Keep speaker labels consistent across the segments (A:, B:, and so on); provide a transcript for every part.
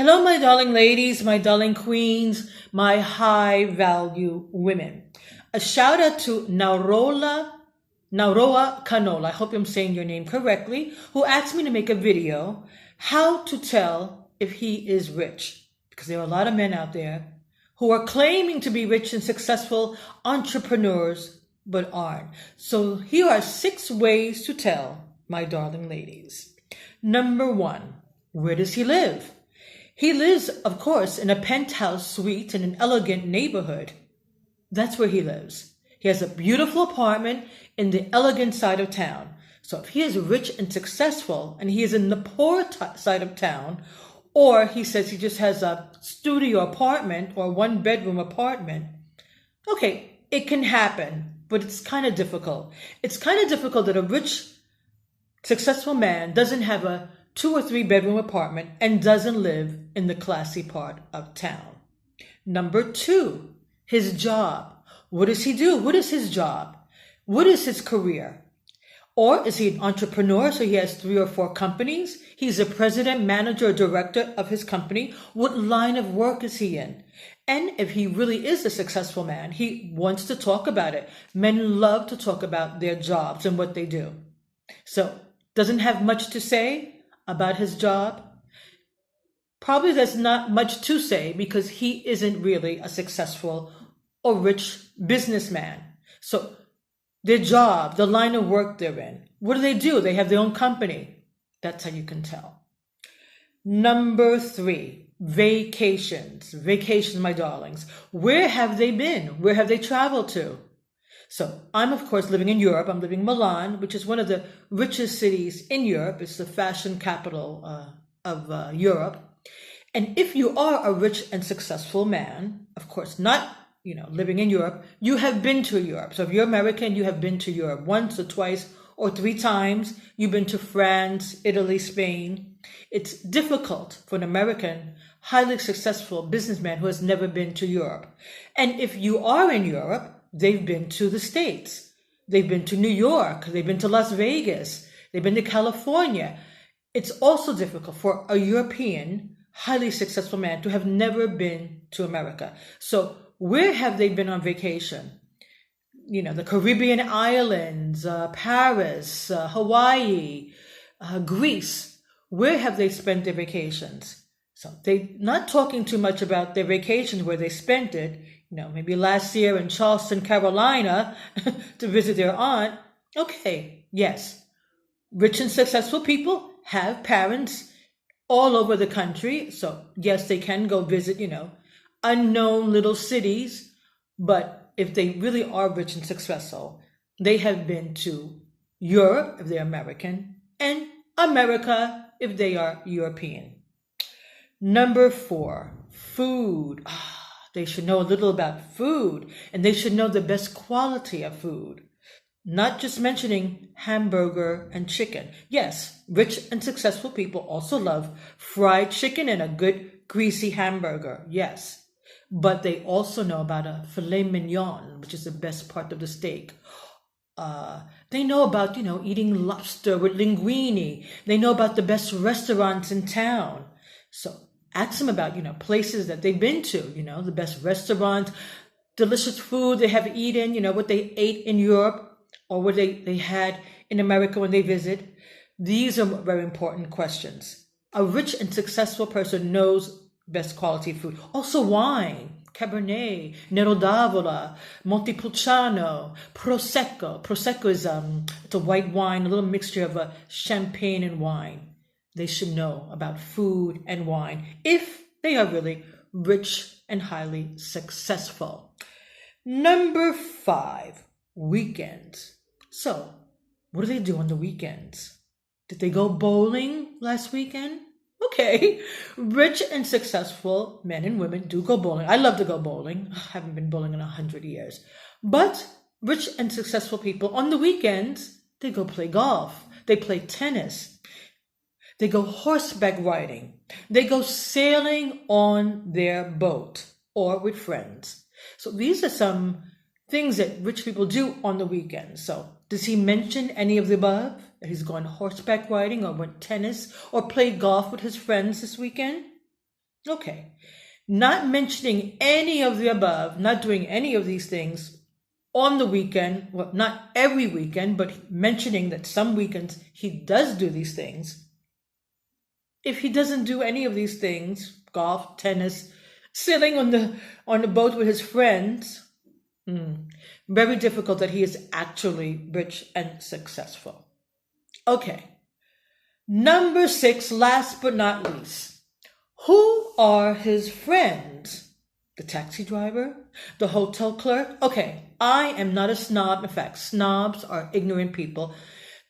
A: Hello, my darling ladies, my darling queens, my high value women. A shout out to Nauroa Canola, I hope I'm saying your name correctly, who asked me to make a video how to tell if he is rich. Because there are a lot of men out there who are claiming to be rich and successful entrepreneurs but aren't. So here are 6 ways to tell, my darling ladies. Number 1, where does he live? He lives, of course, in a penthouse suite in an elegant neighborhood. That's where he lives. He has a beautiful apartment in the elegant side of town. So if he is rich and successful and he is in the poor side of town, or he says he just has a studio apartment or 1-bedroom apartment, okay, it can happen, but it's kind of difficult. It's kind of difficult that a rich, successful man doesn't have a 2 or 3-bedroom apartment and doesn't live in the classy part of town. Number 2, his job. What does he do? What is his job? What is his career? Or is he an entrepreneur, so he has 3 or 4 companies? He's a president, manager, or director of his company. What line of work is he in? And if he really is a successful man, he wants to talk about it. Men love to talk about their jobs and what they do. So, doesn't have much to say about his job? Probably there's not much to say because he isn't really a successful or rich businessman. So their job, the line of work they're in, what do? They have their own company. That's how you can tell. Number 3, vacations. Vacations, my darlings. Where have they been? Where have they traveled to? So I'm, of course, living in Europe. I'm living in Milan, which is one of the richest cities in Europe. It's the fashion capital of Europe. And if you are a rich and successful man, of course, not, living in Europe, you have been to Europe. So if you're American, you have been to Europe once or twice or 3 times. You've been to France, Italy, Spain. It's difficult for an American, highly successful businessman who has never been to Europe. And if you are in Europe, they've been to the States. They've been to New York. They've been to Las Vegas. They've been to California. It's also difficult for a European, highly successful man to have never been to America. So where have they been on vacation? The Caribbean islands, Paris, Hawaii, Greece. Where have they spent their vacations? So they're not talking too much about their vacations where they spent it. Maybe last year in Charleston, Carolina, to visit their aunt. Okay, yes. Rich and successful people have parents all over the country. So, yes, they can go visit, unknown little cities. But if they really are rich and successful, they have been to Europe, if they're American, and America, if they are European. Number 4, food. They should know a little about food, and they should know the best quality of food. Not just mentioning hamburger and chicken. Yes, rich and successful people also love fried chicken and a good greasy hamburger. Yes, but they also know about a filet mignon, which is the best part of the steak. They know about, eating lobster with linguine. They know about the best restaurants in town. So ask them about, places that they've been to, the best restaurants, delicious food they have eaten, what they ate in Europe or what they had in America when they visit. These are very important questions. A rich and successful person knows best quality food. Also wine, Cabernet, Nero d'Avola, Montepulciano, Prosecco. Prosecco is it's a white wine, a little mixture of champagne and wine. They should know about food and wine if they are really rich and highly successful. Number 5, weekends. So, what do they do on the weekends? Did they go bowling last weekend? Okay, rich and successful men and women do go bowling. I love to go bowling. I haven't been bowling in 100 years. But rich and successful people on the weekends, they go play golf. They play tennis. They go horseback riding. They go sailing on their boat or with friends. So these are some things that rich people do on the weekends. So does he mention any of the above? That he's gone horseback riding or went tennis or played golf with his friends this weekend? Okay. Not mentioning any of the above, not doing any of these things on the weekend, well, not every weekend, but mentioning that some weekends he does do these things. If he doesn't do any of these things, golf, tennis, sailing on the boat with his friends, very difficult that he is actually rich and successful. Okay. Number 6, last but not least. Who are his friends? The taxi driver? The hotel clerk? Okay, I am not a snob. In fact, snobs are ignorant people.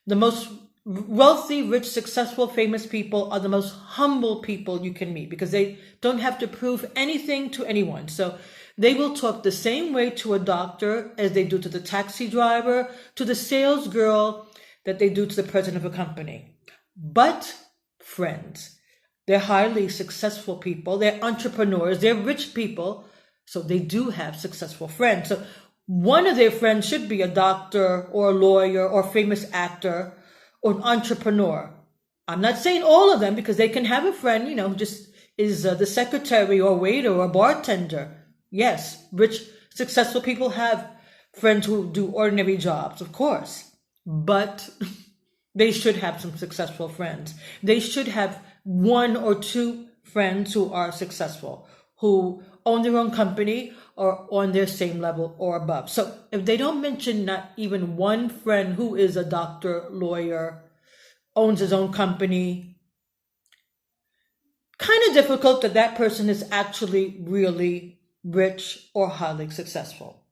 A: The most wealthy, rich, successful, famous people are the most humble people you can meet because they don't have to prove anything to anyone. So they will talk the same way to a doctor as they do to the taxi driver, to the sales girl, that they do to the president of a company. But friends. They're highly successful people. They're entrepreneurs. They're rich people. So they do have successful friends. So one of their friends should be a doctor or a lawyer or a famous actor or an entrepreneur. I'm not saying all of them because they can have a friend, who just is the secretary or waiter or bartender. Yes, rich, successful people have friends who do ordinary jobs, of course. But they should have some successful friends. They should have 1 or 2 friends who are successful, who own their own company or on their same level or above. So if they don't mention not even one friend who is a doctor, lawyer, owns his own company, kind of difficult that person is actually really rich or highly successful.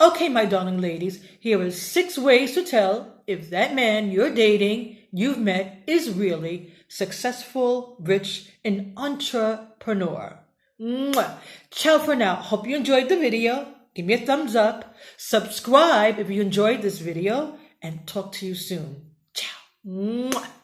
A: Okay, my darling ladies, here is 6 ways to tell if that man you're dating, you've met, is really successful, rich, and entrepreneur. Mwah. Ciao for now. Hope you enjoyed the video. Give me a thumbs up. Subscribe if you enjoyed this video. And talk to you soon. Ciao. Mwah.